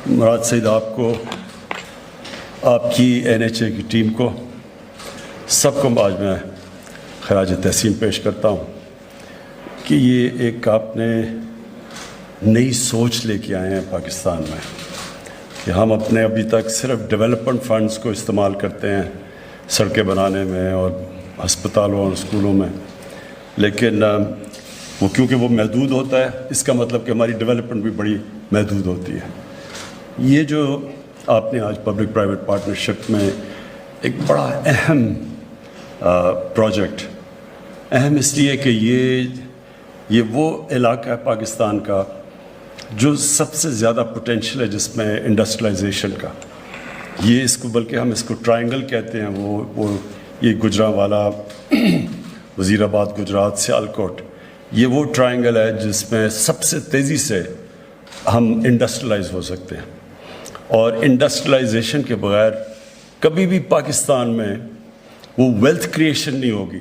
مراد سعید آپ کو، آپ کی NHA کی ٹیم کو، سب کو آج میں خراج تحسین پیش کرتا ہوں کہ یہ ایک آپ نے نئی سوچ لے کے آئے ہیں پاکستان میں کہ ہم اپنے ابھی تک صرف ڈیولپمنٹ فنڈز کو استعمال کرتے ہیں سڑکیں بنانے میں اور ہسپتالوں اور اسکولوں میں، لیکن وہ کیونکہ وہ محدود ہوتا ہے، اس کا مطلب کہ ہماری ڈیولپمنٹ بھی بڑی محدود ہوتی ہے۔ یہ جو آپ نے آج پبلک پرائیویٹ پارٹنرشپ میں ایک بڑا اہم پروجیکٹ، اہم اس لیے کہ یہ وہ علاقہ ہے پاکستان کا جو سب سے زیادہ پوٹینشیل ہے جس میں انڈسٹریلائزیشن کا، یہ اس کو بلکہ ہم اس کو ٹرائنگل کہتے ہیں، وہ یہ گجرانوالہ، وزیر آباد گجرات، سیالکوٹ، یہ وہ ٹرائنگل ہے جس میں سب سے تیزی سے ہم انڈسٹریلائز ہو سکتے ہیں، اور انڈسٹریلائزیشن کے بغیر کبھی بھی پاکستان میں وہ ویلتھ کریشن نہیں ہوگی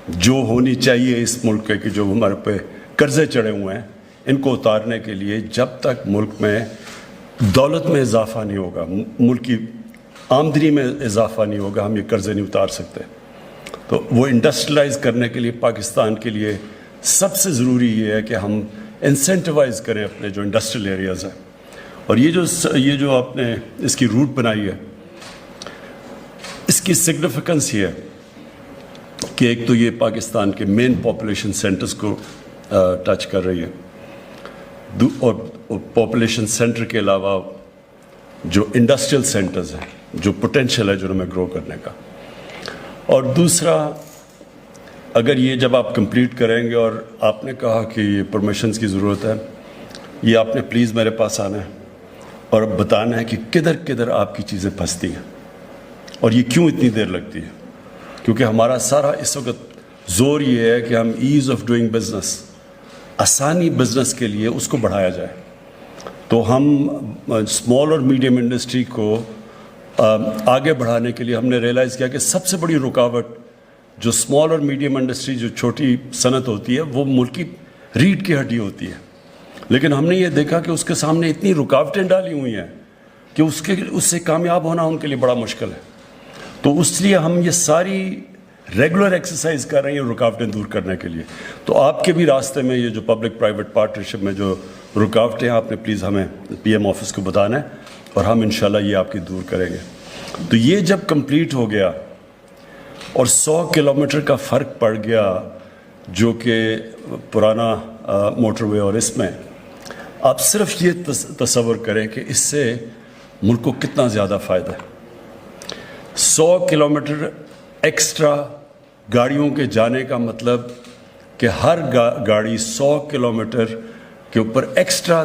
جو ہونی چاہیے اس ملک کے، کہ جو ہمارے پہ قرضے چڑھے ہوئے ہیں ان کو اتارنے کے لیے جب تک ملک میں دولت میں اضافہ نہیں ہوگا، ملک کی آمدنی میں اضافہ نہیں ہوگا، ہم یہ قرضے نہیں اتار سکتے۔ تو وہ انڈسٹریلائز کرنے کے لیے پاکستان کے لیے سب سے ضروری یہ ہے کہ ہم انسینٹیوائز کریں اپنے جو انڈسٹریل ایریاز ہیں، اور یہ جو آپ نے اس کی روٹ بنائی ہے، اس کی سگنیفیکنس یہ ہے کہ ایک تو یہ پاکستان کے مین پاپولیشن سینٹرز کو ٹچ کر رہی ہے، اور پاپولیشن سینٹر کے علاوہ جو انڈسٹریل سینٹرز ہیں جو پوٹینشیل ہے جو ہمیں گرو کرنے کا، اور دوسرا اگر یہ جب آپ کمپلیٹ کریں گے، اور آپ نے کہا کہ یہ پرمیشنز کی ضرورت ہے، یہ آپ نے پلیز میرے پاس آنا ہے اور بتانا ہے کہ کدھر کدھر آپ کی چیزیں پھنستی ہیں اور یہ کیوں اتنی دیر لگتی ہے، کیونکہ ہمارا سارا اس وقت زور یہ ہے کہ ہم ایز آف ڈوئنگ بزنس، آسانی بزنس کے لیے اس کو بڑھایا جائے۔ تو ہم اسمال اور میڈیم انڈسٹری کو آگے بڑھانے کے لیے ہم نے ریئلائز کیا کہ سب سے بڑی رکاوٹ جو اسمال اور میڈیم انڈسٹری، جو چھوٹی صنعت ہوتی ہے، وہ ملک کی ریڑھ کی ہڈی ہوتی ہے، لیکن ہم نے یہ دیکھا کہ اس کے سامنے اتنی رکاوٹیں ڈالی ہوئی ہیں کہ اس سے کامیاب ہونا ان کے لیے بڑا مشکل ہے۔ تو اس لیے ہم یہ ساری ریگولر ایکسرسائز کر رہے ہیں رکاوٹیں دور کرنے کے لیے۔ تو آپ کے بھی راستے میں یہ جو پبلک پرائیویٹ پارٹنرشپ میں جو رکاوٹیں ہیں، آپ نے پلیز ہمیں PM آفس کو بتانا ہے اور ہم انشاءاللہ یہ آپ کی دور کریں گے۔ تو یہ جب کمپلیٹ ہو گیا اور 100 کلومیٹر کا فرق پڑ گیا جو کہ پرانا موٹر وے اور اس میں، آپ صرف یہ تصور کریں کہ اس سے ملک کو کتنا زیادہ فائدہ ہے۔ 100 کلومیٹر ایکسٹرا گاڑیوں کے جانے کا مطلب کہ ہر گاڑی 100 کلومیٹر کے اوپر ایکسٹرا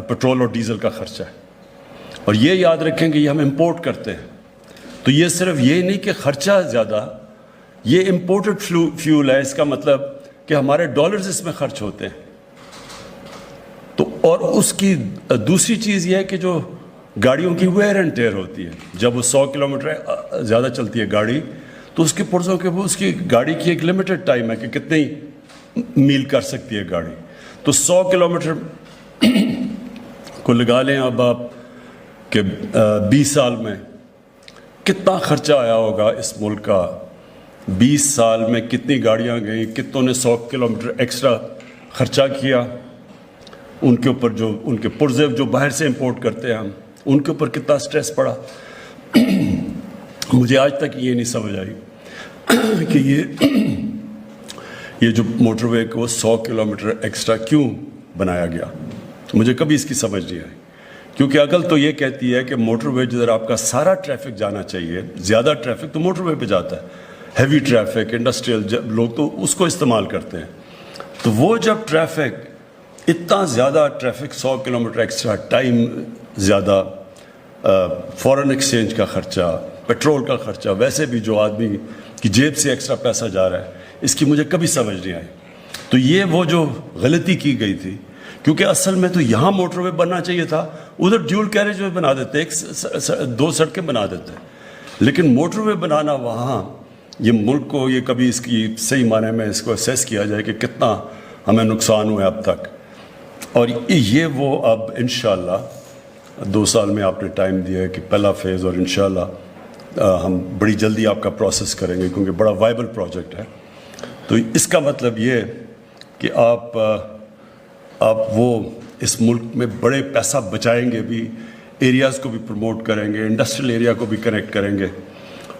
پیٹرول اور ڈیزل کا خرچہ ہے، اور یہ یاد رکھیں کہ یہ ہم امپورٹ کرتے ہیں، تو یہ صرف یہ نہیں کہ خرچہ زیادہ، یہ امپورٹڈ فیول ہے، اس کا مطلب کہ ہمارے ڈالرز اس میں خرچ ہوتے ہیں۔ تو اور اس کی دوسری چیز یہ ہے کہ جو گاڑیوں کی ویئر اینڈ ٹیئر ہوتی ہے، جب وہ 100 کلومیٹر زیادہ چلتی ہے گاڑی، تو اس کے پرزوں کے وہ اس کی گاڑی کی ایک لمیٹڈ ٹائم ہے کہ کتنی میل کر سکتی ہے گاڑی۔ تو 100 کلومیٹر کو لگا لیں اب آپ کہ 20 سال میں کتنا خرچہ آیا ہوگا اس ملک کا، 20 سال میں کتنی گاڑیاں گئیں، کتنوں نے 100 کلومیٹر ایکسٹرا خرچہ کیا، ان کے اوپر جو ان کے پرزے جو باہر سے امپورٹ کرتے ہیں ہم، ان کے اوپر کتنا سٹریس پڑا۔ مجھے آج تک یہ نہیں سمجھ آئی کہ یہ جو موٹر وے کو 100 کلومیٹر ایکسٹرا کیوں بنایا گیا، مجھے کبھی اس کی سمجھ نہیں آئی، کیونکہ عقل تو یہ کہتی ہے کہ موٹر وے جدھر آپ کا سارا ٹریفک جانا چاہیے، زیادہ ٹریفک تو موٹر وے پہ جاتا ہے، ہیوی ٹریفک، انڈسٹریل لوگ تو اس کو استعمال کرتے ہیں۔ تو وہ جب ٹریفک اتنا زیادہ ٹریفک، 100 کلومیٹر ایکسٹرا ٹائم زیادہ، فورن ایکسچینج کا خرچہ، پیٹرول کا خرچہ، ویسے بھی جو آدمی کی جیب سے ایکسٹرا پیسہ جا رہا ہے، اس کی مجھے کبھی سمجھ نہیں آئی۔ تو یہ وہ جو غلطی کی گئی تھی، کیونکہ اصل میں تو یہاں موٹر وے بننا چاہیے تھا، ادھر ڈیول کیریج وے بنا دیتے، 2 سڑکیں بنا دیتے، لیکن موٹر وے بنانا وہاں، یہ ملک کو یہ کبھی اس کی صحیح معنی میں اس کو اسیس کیا جائے کہ کتنا ہمیں نقصان ہوا ہے اب تک۔ اور یہ وہ اب انشاءاللہ 2 سال میں آپ نے ٹائم دیا ہے کہ پہلا فیز، اور انشاءاللہ ہم بڑی جلدی آپ کا پروسیس کریں گے کیونکہ بڑا وائبل پروجیکٹ ہے. تو اس کا مطلب یہ ہے کہ آپ وہ اس ملک میں بڑے پیسہ بچائیں گے بھی، ایریاز کو بھی پروموٹ کریں گے، انڈسٹریل ایریا کو بھی کنیکٹ کریں گے،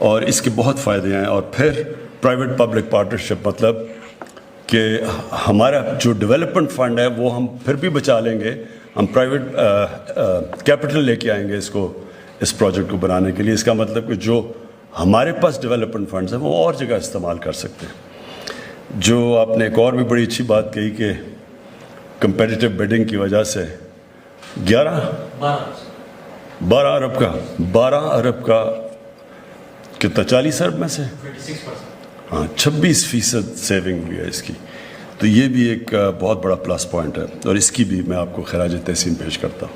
اور اس کے بہت فائدے ہیں. اور پھر پرائیویٹ پبلک پارٹنرشپ، مطلب کہ ہمارا جو ڈیولپمنٹ فنڈ ہے وہ ہم پھر بھی بچا لیں گے، ہم پرائیویٹ کیپٹل لے کے آئیں گے اس پروجیکٹ کو بنانے کے لیے. اس کا مطلب کہ جو ہمارے پاس ڈیولپمنٹ فنڈز ہیں وہ اور جگہ استعمال کر سکتے ہیں. جو آپ نے ایک اور بھی بڑی اچھی بات کہی کہ کمپیٹیٹیو بیڈنگ کی وجہ سے 12 ارب کا کتنا، 40 ارب میں سے 26% سیونگ ہوئی ہے اس کی. تو یہ بھی ایک بہت بڑا پلس پوائنٹ ہے، اور اس کی بھی میں آپ کو خراج تحسین پیش کرتا ہوں.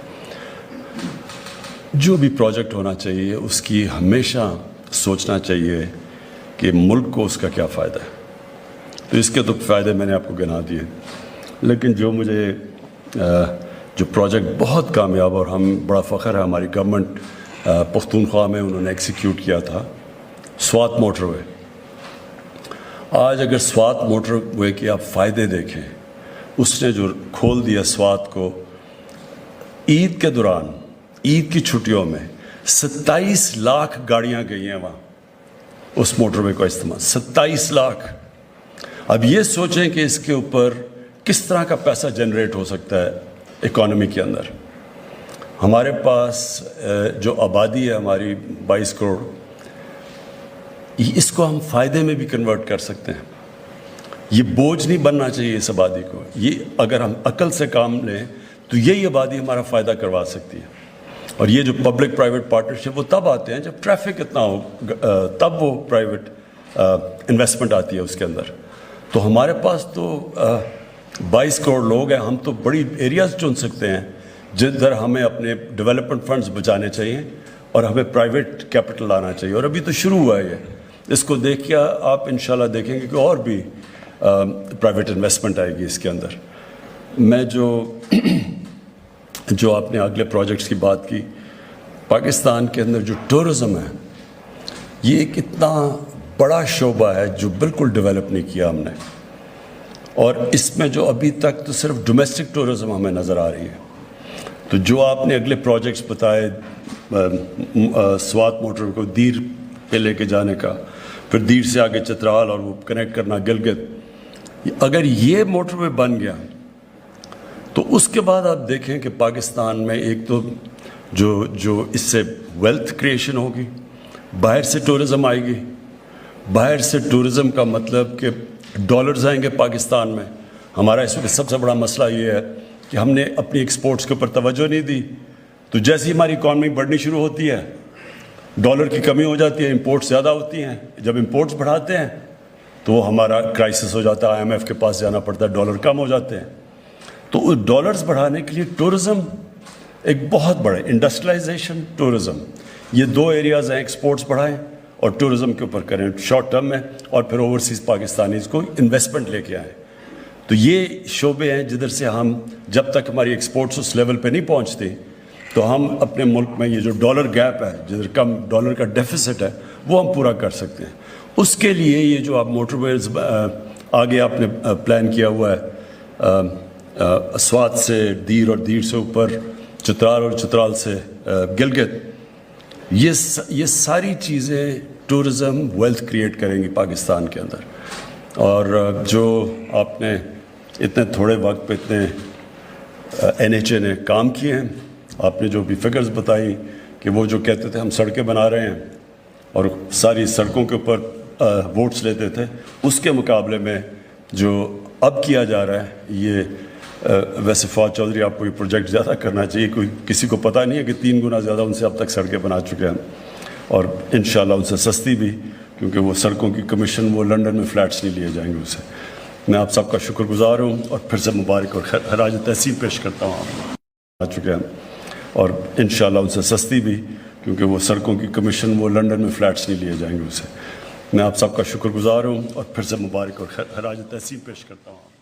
جو بھی پروجیکٹ ہونا چاہیے اس کی ہمیشہ سوچنا چاہیے کہ ملک کو اس کا کیا فائدہ ہے. تو اس کے تو فائدے میں نے آپ کو گنا دیے، لیکن جو مجھے جو پروجیکٹ بہت کامیاب اور ہم بڑا فخر ہے ہماری گورنمنٹ پختونخوا میں انہوں نے ایکسیکیوٹ کیا تھا، سوات موٹر وے. آج اگر سوات موٹر وے کے آپ فائدے دیکھیں، اس نے جو کھول دیا سوات کو، عید کے دوران، عید کی چھٹیوں میں 27 لاکھ گاڑیاں گئی ہیں وہاں اس موٹر وے کا استعمال، 27 لاکھ. اب یہ سوچیں کہ اس کے اوپر کس طرح کا پیسہ جنریٹ ہو سکتا ہے اکانومی کے اندر. ہمارے پاس جو آبادی ہے ہماری 22 کروڑ، اس کو ہم فائدے میں بھی کنورٹ کر سکتے ہیں. یہ بوجھ نہیں بننا چاہیے اس آبادی کو. یہ اگر ہم عقل سے کام لیں تو یہی آبادی ہمارا فائدہ کروا سکتی ہے. اور یہ جو پبلک پرائیویٹ پارٹنرشپ، وہ تب آتے ہیں جب ٹریفک اتنا ہو، تب وہ پرائیویٹ انویسٹمنٹ آتی ہے اس کے اندر. تو ہمارے پاس تو 22 کروڑ لوگ ہیں، ہم تو بڑی ایریاز چن سکتے ہیں جدھر ہمیں اپنے ڈیولپمنٹ فنڈز بچانے چاہیے اور ہمیں پرائیویٹ کیپٹل لانا چاہیے. اور ابھی تو شروع ہوا ہے یہ. اس کو دیکھ کے آپ انشاءاللہ دیکھیں گے کہ اور بھی پرائیویٹ انویسٹمنٹ آئے گی اس کے اندر. میں جو آپ نے اگلے پروجیکٹس کی بات کی، پاکستان کے اندر جو ٹورزم ہے یہ ایک اتنا بڑا شعبہ ہے جو بالکل ڈیولپ نہیں کیا ہم نے. اور اس میں جو ابھی تک تو صرف ڈومیسٹک ٹورزم ہمیں نظر آ رہی ہے. تو جو آپ نے اگلے پروجیکٹس بتائے، سوات موٹر کو دیر پہ لے کے جانے کا، پھر دیر سے آگے چترال اور وہ کنیکٹ کرنا گلگت، اگر یہ موٹر وے بن گیا تو اس کے بعد آپ دیکھیں کہ پاکستان میں ایک تو جو اس سے ویلتھ کریشن ہوگی، باہر سے ٹورزم آئے گی. باہر سے ٹورزم کا مطلب کہ ڈالرز آئیں گے پاکستان میں. ہمارا اس وقت سب سے بڑا مسئلہ یہ ہے کہ ہم نے اپنی ایکسپورٹس کے اوپر توجہ نہیں دی. تو جیسے ہی ہماری اکانومی بڑھنی شروع ہوتی ہے، ڈالر کی کمی ہو جاتی ہے، امپورٹس زیادہ ہوتی ہیں. جب امپورٹس بڑھاتے ہیں تو ہمارا کرائسس ہو جاتا ہے، IMF کے پاس جانا پڑتا ہے، ڈالر کم ہو جاتے ہیں. تو ڈالرز بڑھانے کے لیے ٹورزم ایک بہت بڑا انڈسٹریلائزیشن، ٹورزم، یہ 2 ایریاز ہیں. ایکسپورٹس بڑھائیں اور ٹورزم کے اوپر کریں شارٹ ٹرم میں، اور پھر اوورسیز پاکستانیز کو انویسٹمنٹ لے کے آئیں. تو یہ شعبے ہیں جدھر سے ہم، جب تک ہماری ایکسپورٹس اس لیول پہ نہیں پہنچتی تو ہم اپنے ملک میں یہ جو ڈالر گیپ ہے، جدھر کم ڈالر کا ڈیفیسٹ ہے، وہ ہم پورا کر سکتے ہیں. اس کے لیے یہ جو آپ موٹر ویز آگے آپ نے پلان کیا ہوا ہے، سوات سے دیر اور دیر سے اوپر چترال اور چترال سے گلگت، یہ ساری چیزیں ٹورزم ویلتھ کریٹ کریں گی پاکستان کے اندر. اور جو آپ نے اتنے تھوڑے وقت پہ اتنے NHA نے کام کیے ہیں، آپ نے جو بھی فگرز بتائیں کہ وہ جو کہتے تھے ہم سڑکیں بنا رہے ہیں اور ساری سڑکوں کے اوپر ووٹس لیتے تھے، اس کے مقابلے میں جو اب کیا جا رہا ہے، یہ ویسے فواد چودھری آپ کو یہ پروجیکٹ زیادہ کرنا چاہیے. کسی کو پتہ نہیں ہے کہ 3 گنا زیادہ ان سے اب تک سڑکیں بنا چکے ہیں، اور انشاءاللہ ان سے سستی بھی، کیونکہ وہ سڑکوں کی کمیشن وہ لنڈن میں فلیٹس نہیں لیے جائیں گے اسے. میں آپ سب کا شکر گزار ہوں اور پھر سے مبارک اور خراج تحسین پیش کرتا ہوں. آ چکے ہیں اور انشاءاللہ ان سے سستی بھی، کیونکہ وہ سڑکوں کی کمیشن وہ لنڈن میں فلیٹس نہیں لیے جائیں گے اسے. میں آپ سب کا شکر گزار ہوں اور پھر سے مبارک اور خراج تحسین پیش کرتا ہوں.